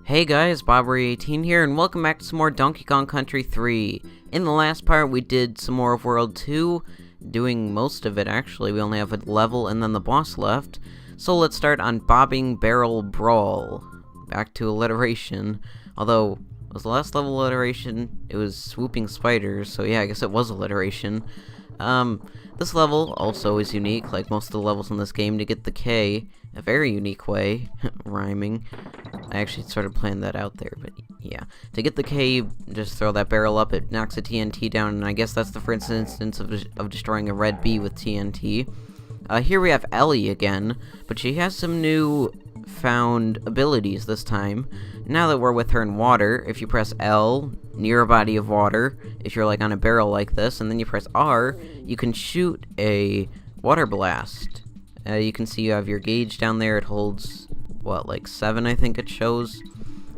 Hey guys, Bobbery18 here, and welcome back to some more Donkey Kong Country 3. In the last part, we did some more of World 2, doing most of it actually. We only have a level and then the boss left. So let's start on Bobbing Barrel Brawl. Back to alliteration. Although, was the last level alliteration? It was swooping spiders, so yeah, I guess it was alliteration. This level also is unique, like most of the levels in this game, to get the K, a very unique way, rhyming. I actually started planning that out there, but yeah. To get the K, you just throw that barrel up, it knocks a TNT down, and I guess that's the first instance of destroying a red bee with TNT. Here we have Ellie again, but she has some new found abilities this time. Now that we're with her in water, if you press L, near a body of water, if you're like on a barrel like this, and then you press R, you can shoot a water blast. You can see you have your gauge down there, it holds, what, like 7 I think it shows.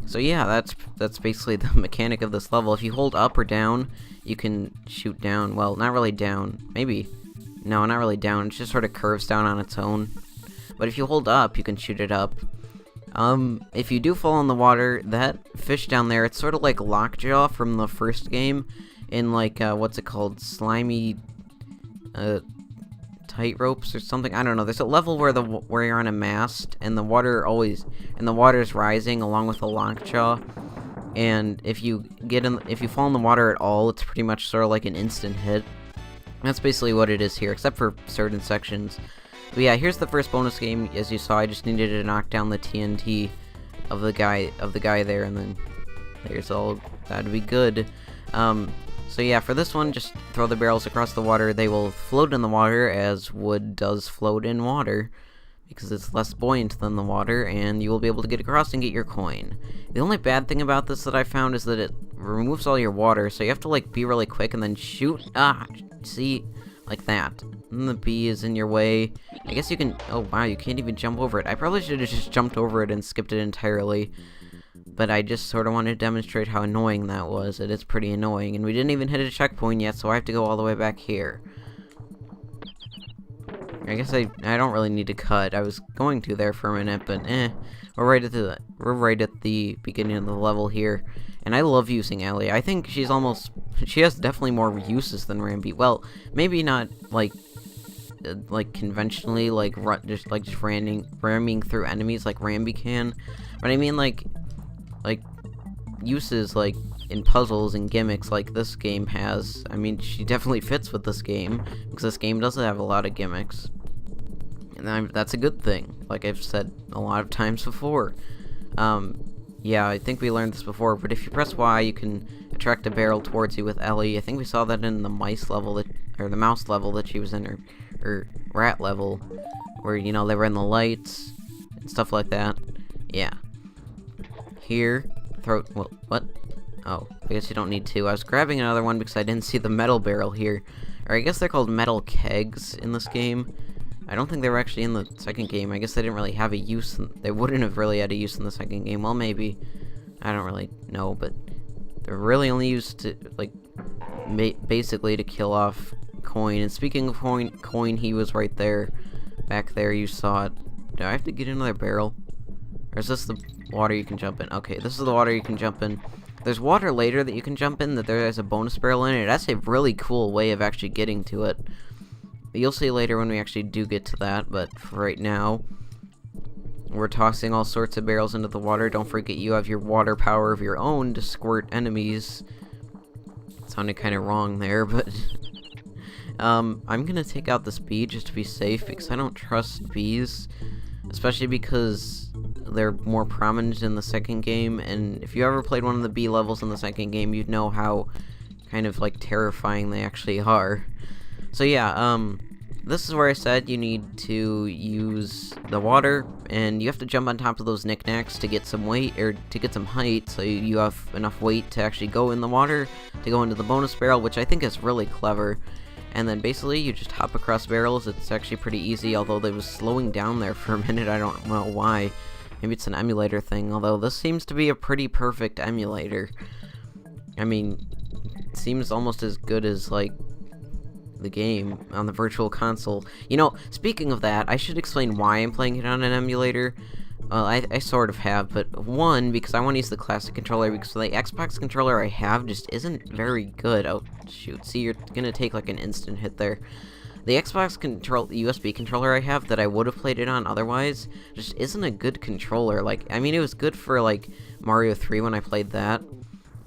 So yeah, that's basically the mechanic of this level. If you hold up or down, you can shoot down, well, not really down, maybe, no, not really down, it just sort of curves down on its own. But if you hold up, you can shoot it up. If you do fall in the water, that fish down there, it's sort of like Lockjaw from the first game, in like, what's it called, slimy, tight ropes or something. I don't know. There's a level where you're on a mast, and the water's rising along with the Lockjaw. And if you fall in the water at all, it's pretty much sort of like an instant hit. That's basically what it is here, except for certain sections. But yeah, here's the first bonus game. As you saw, I just needed to knock down the TNT of the guy there, and then there's all that'd be good. So yeah, for this one, just throw the barrels across the water. They will float in the water, as wood does float in water, because it's less buoyant than the water, and you will be able to get across and get your coin. The only bad thing about this that I found is that it removes all your water, so you have to like be really quick and then shoot. See, like that. And the bee is in your way. I guess you can. Oh wow, you can't even jump over it. I probably should have just jumped over it and skipped it entirely. But I just sort of wanted to demonstrate how annoying that was. It is pretty annoying, and we didn't even hit a checkpoint yet, so I have to go all the way back here. I guess I don't really need to cut. I was going to there for a minute, but we're right at the beginning of the level here, and I love using Ellie. I think she has definitely more uses than Rambi. Well, maybe not like conventionally, like just ramming through enemies like Rambi can, but I mean like uses like in puzzles and gimmicks like this game has. I mean, she definitely fits with this game, because this game doesn't have a lot of gimmicks. And that's a good thing, like I've said a lot of times before. Yeah, I think we learned this before, but if you press Y, you can attract a barrel towards you with Ellie. I think we saw that in the mice level, or the mouse level that she was in, or rat level, where, you know, they were in the lights and stuff like that. Yeah. Here, well, what? Oh, I guess you don't need to. I was grabbing another one because I didn't see the metal barrel here. Or I guess they're called metal kegs in this game. I don't think they were actually in the second game. I guess they didn't really have a use. They wouldn't have really had a use in the second game. Well, maybe. I don't really know, but they're really only used to, like, basically to kill off coin. And speaking of coin, he was right there. Back there, you saw it. Do I have to get another barrel? Or is this the water you can jump in? Okay, this is the water you can jump in. There's water later that you can jump in, that there is a bonus barrel in it. That's a really cool way of actually getting to it. You'll see later when we actually do get to that, but for right now, we're tossing all sorts of barrels into the water. Don't forget you have your water power of your own to squirt enemies. It sounded kind of wrong there, but I'm gonna take out this bee just to be safe, because I don't trust bees, especially because they're more prominent in the second game. And if you ever played one of the bee levels in the second game, you'd know how kind of like terrifying they actually are. So yeah, this is where I said you need to use the water, and you have to jump on top of those knickknacks to get some weight, or to get some height, so you have enough weight to actually go in the water, to go into the bonus barrel, which I think is really clever. And then basically you just hop across barrels. It's actually pretty easy, although they was slowing down there for a minute. I don't know why. Maybe it's an emulator thing, although this seems to be a pretty perfect emulator. I mean, it seems almost as good as, like, the game on the Virtual Console. You know, speaking of that, I should explain why I'm playing it on an emulator. Well, I sort of have, but one, because I want to use the classic controller, because the Xbox controller I have just isn't very good. Oh, shoot. See, you're gonna take, like, an instant hit there. The Xbox USB controller I have that I would have played it on otherwise just isn't a good controller. Like, I mean, it was good for, like, Mario 3 when I played that.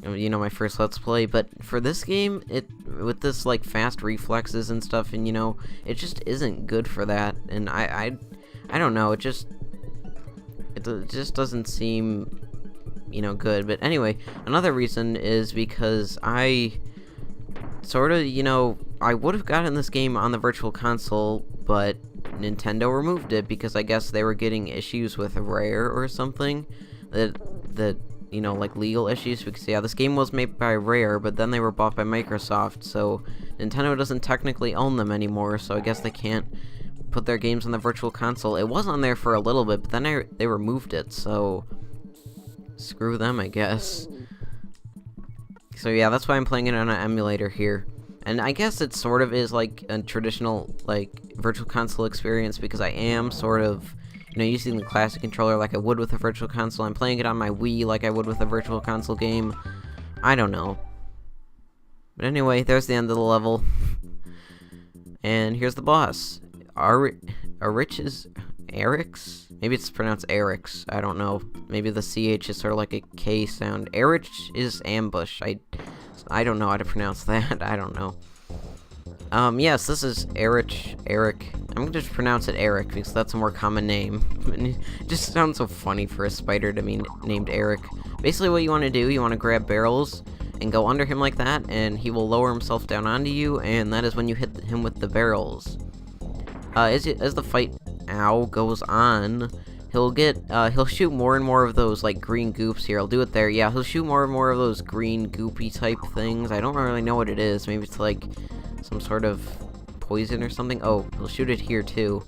You know, my first Let's Play, but for this game, with this, like, fast reflexes and stuff, and, you know, it just isn't good for that, and I don't know, it just doesn't seem, you know, good. But anyway, another reason is because I sort of, you know, I would have gotten this game on the Virtual Console, but Nintendo removed it because I guess they were getting issues with Rare or something, that you know, like legal issues, because yeah, this game was made by Rare, but then they were bought by Microsoft, so Nintendo doesn't technically own them anymore, so I guess they can't put their games on the Virtual Console. It was on there for a little bit, but then they removed it, so screw them, I guess. So yeah, that's why I'm playing it on an emulator here. And I guess it sort of is like a traditional, like, Virtual Console experience, because I am sort of, you know, using the classic controller like I would with a Virtual Console. I'm playing it on my Wii like I would with a Virtual Console game. I don't know. But anyway, there's the end of the level. And here's the boss. Arich's? Maybe it's pronounced Arich. I don't know. Maybe the CH is sort of like a K sound. Arich is ambush. I don't know how to pronounce that. I don't know. Yes, this is Arich. I'm gonna just pronounce it Arich because that's a more common name. It just sounds so funny for a spider to be named Arich. Basically, what you want to do, you want to grab barrels and go under him like that, and he will lower himself down onto you, and that is when you hit him with the barrels. As the fight goes on, he'll shoot more and more of those, like, green goops here. I'll do it there. Yeah, he'll shoot more and more of those green goopy type things. I don't really know what it is. Maybe it's like some sort of poison or something. Oh, he'll shoot it here too.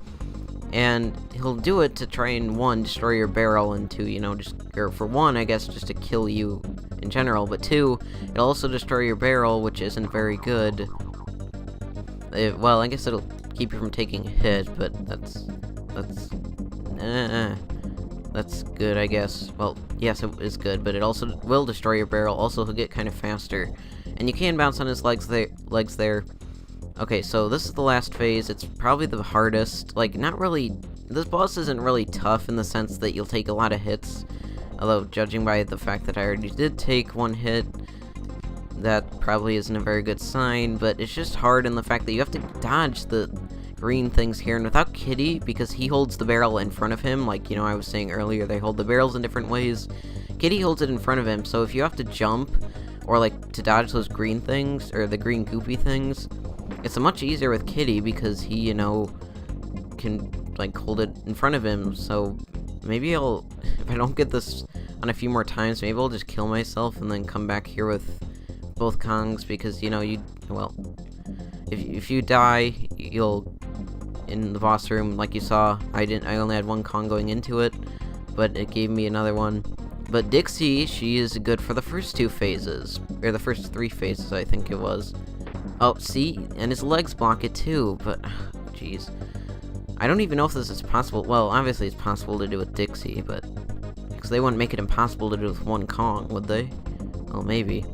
And he'll do it to try and, one, destroy your barrel, and two, you know, or for one, I guess, just to kill you in general, but two, it'll also destroy your barrel, which isn't very good. Well, I guess it'll keep you from taking a hit, but that's good, I guess. Well, yes, it is good, but it also will destroy your barrel. Also, he'll get kind of faster, and you can bounce on his legs there. Okay, so this is the last phase. It's probably the hardest. Like, not really. This boss isn't really tough in the sense that you'll take a lot of hits. Although, judging by the fact that I already did take one hit, that probably isn't a very good sign. But it's just hard in the fact that you have to dodge the green things here. And without Kitty, because he holds the barrel in front of him, like, you know, I was saying earlier, they hold the barrels in different ways. Kitty holds it in front of him, so if you have to jump, or, like, to dodge those green things, or the green goopy things, it's much easier with Kitty, because he, you know, can, like, hold it in front of him. So maybe if I don't get this on a few more times, maybe I'll just kill myself and then come back here with both Kongs, because, you know, if you die, you'll, in the boss room, like you saw, I only had one Kong going into it, but it gave me another one. But Dixie, she is good for the first two phases, or the first three phases, I think it was. Oh, see? And his legs block it too, but, jeez. I don't even know if this is possible. Well, obviously it's possible to do with Dixie, but, because they wouldn't make it impossible to do with one Kong, would they? Well, maybe.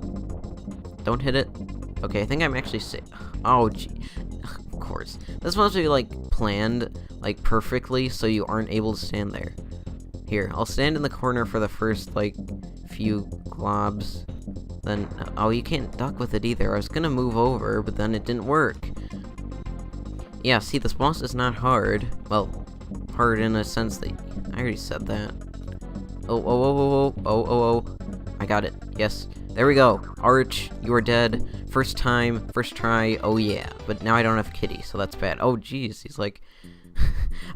Don't hit it. Okay, I think I'm actually safe. Oh, gee. Of course. This must be, like, planned, like, perfectly, so you aren't able to stand there. Here, I'll stand in the corner for the first, like, few globs. Then, oh, you can't duck with it either. I was gonna move over, but then it didn't work. Yeah, see, this boss is not hard. Well, hard in a sense that, I already said that. Oh. I got it. Yes. There we go. Arich, you are dead. First time, first try. Oh yeah. But now I don't have Kitty, so that's bad. Oh jeez, he's like...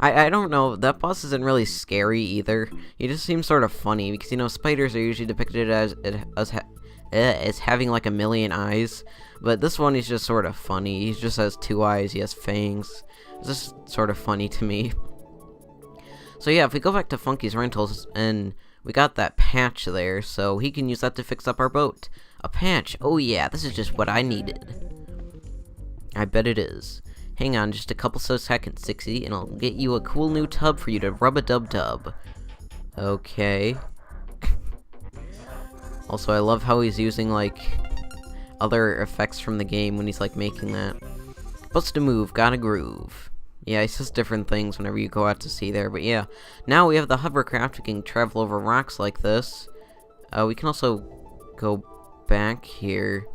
I don't know, that boss isn't really scary either. He just seems sort of funny, because, you know, spiders are usually depicted as having like a million eyes. But this one, he's just sort of funny. He just has 2 eyes, he has fangs. It's just sort of funny to me. So yeah, if we go back to Funky's Rentals, and we got that patch there, so he can use that to fix up our boat. A patch, oh yeah, this is just what I needed. I bet it is. Hang on just a couple seconds, 60, and I'll get you a cool new tub for you to rub-a-dub-dub. Okay. Also, I love how he's using, like, other effects from the game when he's, like, making that. Supposed to move, gotta groove. Yeah, he says different things whenever you go out to sea there, but yeah. Now we have the hovercraft, we can travel over rocks like this. We can also go back here,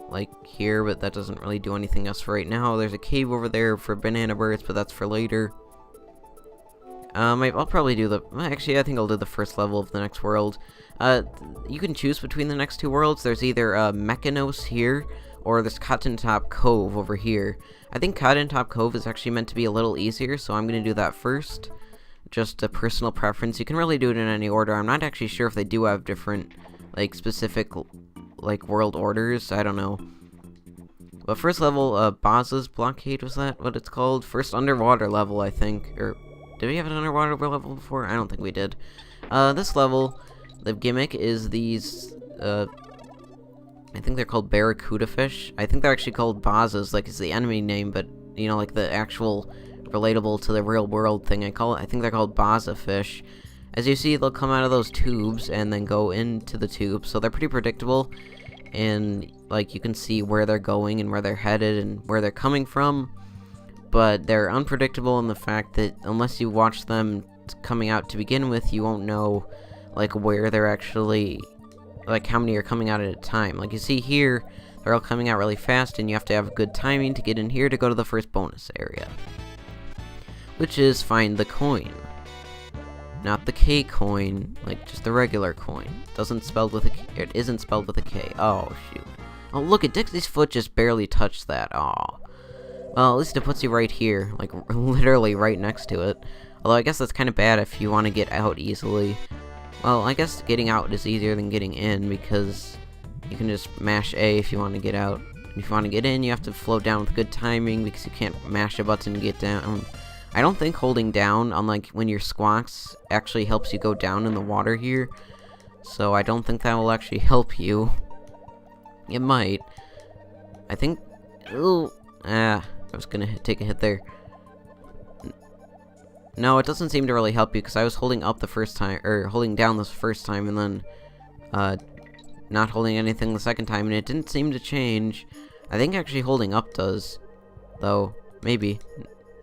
like here, but that doesn't really do anything else for right now. There's a cave over there for banana birds, but that's for later. I'll probably do the... Actually, I think I'll do the first level of the next world. You can choose between the next two worlds. There's either Mechanos here, or there's Cotton Top Cove over here. I think Cotton Top Cove is actually meant to be a little easier, so I'm going to do that first. Just a personal preference. You can really do it in any order. I'm not actually sure if they do have different, like, specific, like, world orders. I don't know. But first level, Bazza's Blockade, was that what it's called? First underwater level, I think. Or, did we have an underwater level before? I don't think we did. This level, the gimmick is these, I think they're called barracuda fish. I think they're actually called Bazzas, like it's the enemy name, but, you know, like the actual relatable to the real world thing. I think they're called Bazza fish. As you see, they'll come out of those tubes and then go into the tube, so they're pretty predictable. And, like, you can see where they're going and where they're headed and where they're coming from. But they're unpredictable in the fact that unless you watch them coming out to begin with, you won't know, like, where they're actually, like, how many are coming out at a time. Like, you see here, they're all coming out really fast, and you have to have good timing to get in here to go to the first bonus area, which is find the coin. Not the K coin, like, just the regular coin. It isn't spelled with a K. Oh, shoot. Oh, look, at Dixie's foot just barely touched that. Oh. Well, at least it puts you right here, like, literally right next to it. Although, I guess that's kind of bad if you want to get out easily. Well, I guess getting out is easier than getting in, because you can just mash A if you want to get out. If you want to get in, you have to float down with good timing, because you can't mash a button to get down. I don't think holding down, unlike when you're squawks, actually helps you go down in the water here. So I don't think that will actually help you. It might. I think... Ooh, I was gonna take a hit there. No, it doesn't seem to really help you, because I was holding up the first time, or holding down this first time, and then, not holding anything the second time, and it didn't seem to change. I think actually holding up does, though. Maybe.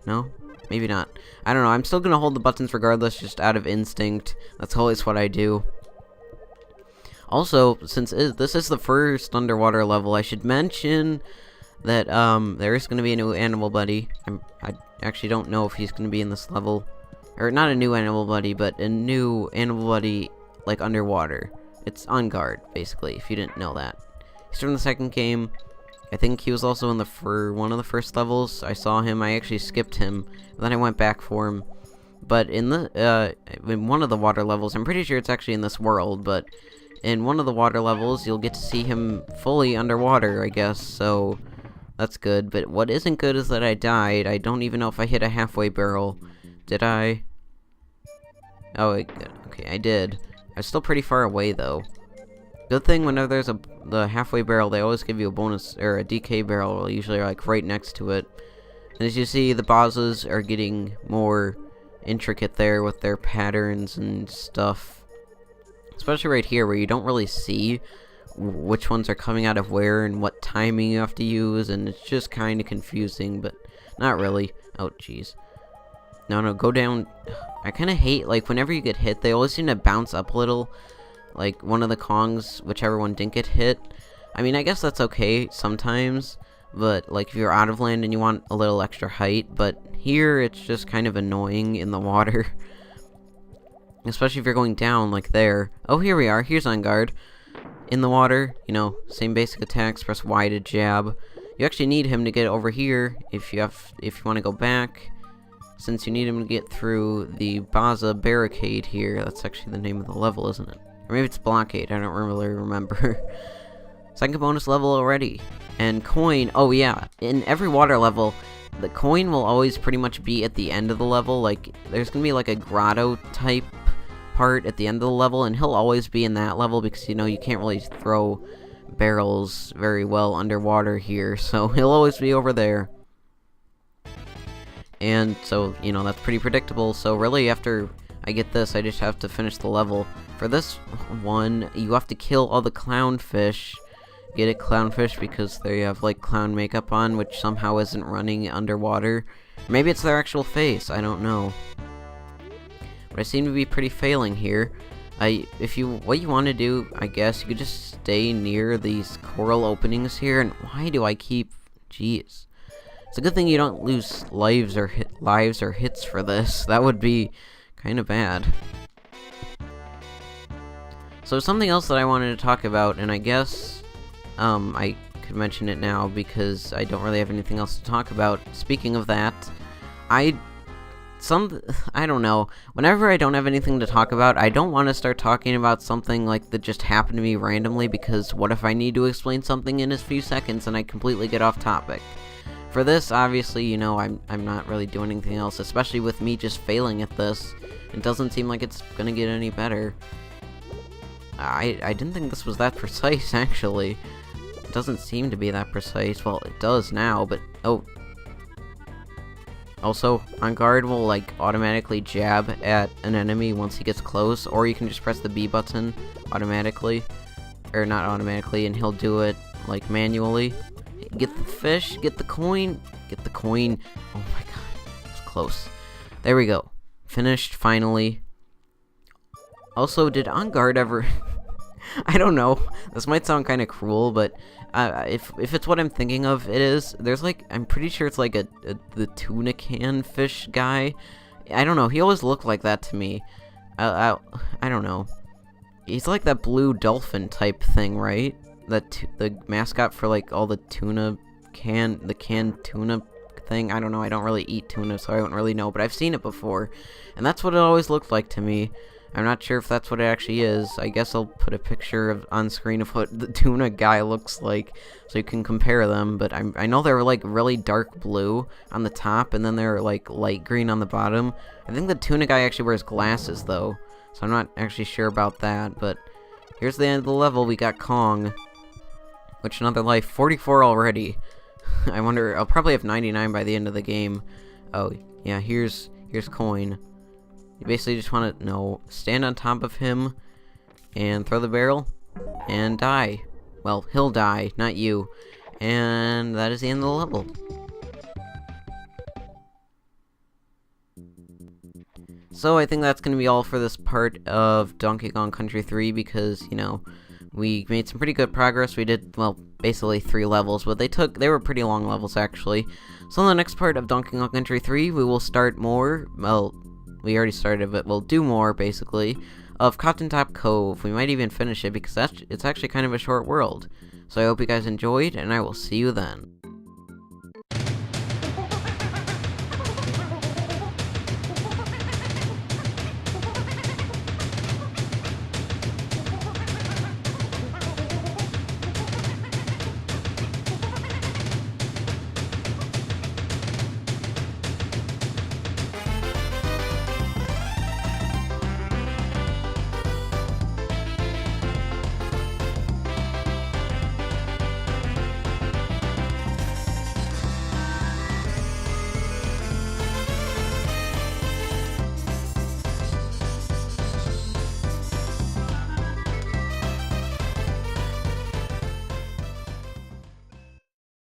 No? Maybe not. I don't know, I'm still gonna hold the buttons regardless, just out of instinct. That's always what I do. Also, since this is the first underwater level, I should mention that, there is gonna be a new animal buddy. I actually don't know if he's gonna be in this level. Or, not a new animal buddy, but a new animal buddy, like, underwater. It's on guard, basically, if you didn't know that. He's from the second game. I think he was also in one of the first levels. I saw him, I actually skipped him, and then I went back for him. But in one of the water levels, I'm pretty sure it's actually in this world, but in one of the water levels, you'll get to see him fully underwater, I guess, so that's good. But what isn't good is that I died. I don't even know if I hit a halfway barrel. Did I? Oh, okay, I did. I was still pretty far away, though. Good thing whenever there's the halfway barrel, they always give you a bonus, or a DK barrel, usually like right next to it. And as you see, the bosses are getting more intricate there with their patterns and stuff. Especially right here, where you don't really see which ones are coming out of where and what timing you have to use, and it's just kind of confusing, but not really. Oh, jeez. No, go down. I kind of hate, like, whenever you get hit, they always seem to bounce up a little. Like, one of the Kongs, whichever one didn't get hit. I mean, I guess that's okay sometimes, but, like, if you're out of land and you want a little extra height, but here it's just kind of annoying in the water. Especially if you're going down, like there. Oh, here we are. Here's on guard. In the water, you know, same basic attacks, press Y to jab. You actually need him to get over here if you want to go back, since you need him to get through the Bazza barricade here. That's actually the name of the level, isn't it? Or maybe it's Blockade, I don't really remember. Second bonus level already. And coin, oh yeah, in every water level, the coin will always pretty much be at the end of the level. Like, there's gonna be like a grotto type part at the end of the level, and he'll always be in that level because, you know, you can't really throw barrels very well underwater here, so he'll always be over there. And so, you know, that's pretty predictable. So really, after I get this, I just have to finish the level. For this one, you have to kill all the clownfish. Get it, clownfish, because they have like clown makeup on, which somehow isn't running underwater. Maybe it's their actual face, I don't know. But I seem to be pretty failing here. What you want to do, I guess, you could just stay near these coral openings here, and why do I keep... Jeez. It's a good thing you don't lose lives or hits for this. That would be kind of bad. So something else that I wanted to talk about, and I guess I could mention it now because I don't really have anything else to talk about. Speaking of that, I don't know. Whenever I don't have anything to talk about, I don't want to start talking about something like that just happened to me randomly, because what if I need to explain something in a few seconds and I completely get off topic? For this, obviously, you know, I'm not really doing anything else, especially with me just failing at this. It doesn't seem like it's gonna get any better. I didn't think this was that precise, actually. It doesn't seem to be that precise. Well, it does now, but... Oh. Also, on guard will, like, automatically jab at an enemy once he gets close, or you can just press the B button automatically. Or not automatically, and he'll do it, like, manually. Get the fish, get the coin, get the coin. Oh my god, it was close. There we go. Finished, finally. Also, did On Guard ever... I don't know. This might sound kind of cruel, but if it's what I'm thinking of, it is. There's like, I'm pretty sure it's like the tuna can fish guy. I don't know. He always looked like that to me. I don't know. He's like that blue dolphin type thing, right? The mascot for like all the tuna the canned tuna thing. I don't know. I don't really eat tuna, so I don't really know. But I've seen it before, and that's what it always looked like to me. I'm not sure if that's what it actually is. I guess I'll put a picture on screen of what the tuna guy looks like, so you can compare them. But I know they're like really dark blue on the top, and then they're like light green on the bottom. I think the tuna guy actually wears glasses though, so I'm not actually sure about that. But here's the end of the level. We got Kong. Which another life. 44 already. I wonder. I'll probably have 99 by the end of the game. Oh yeah. Here's coin. You basically just want to, stand on top of him and throw the barrel and die. Well, he'll die, not you. And that is the end of the level. So I think that's going to be all for this part of Donkey Kong Country 3 because, you know, we made some pretty good progress. We did, well, basically 3 levels, but they were pretty long levels actually. So in the next part of Donkey Kong Country 3, we will start more, well, we already started, but we'll do more, basically, of Cotton Top Cove. We might even finish it, because it's actually kind of a short world. So I hope you guys enjoyed, and I will see you then.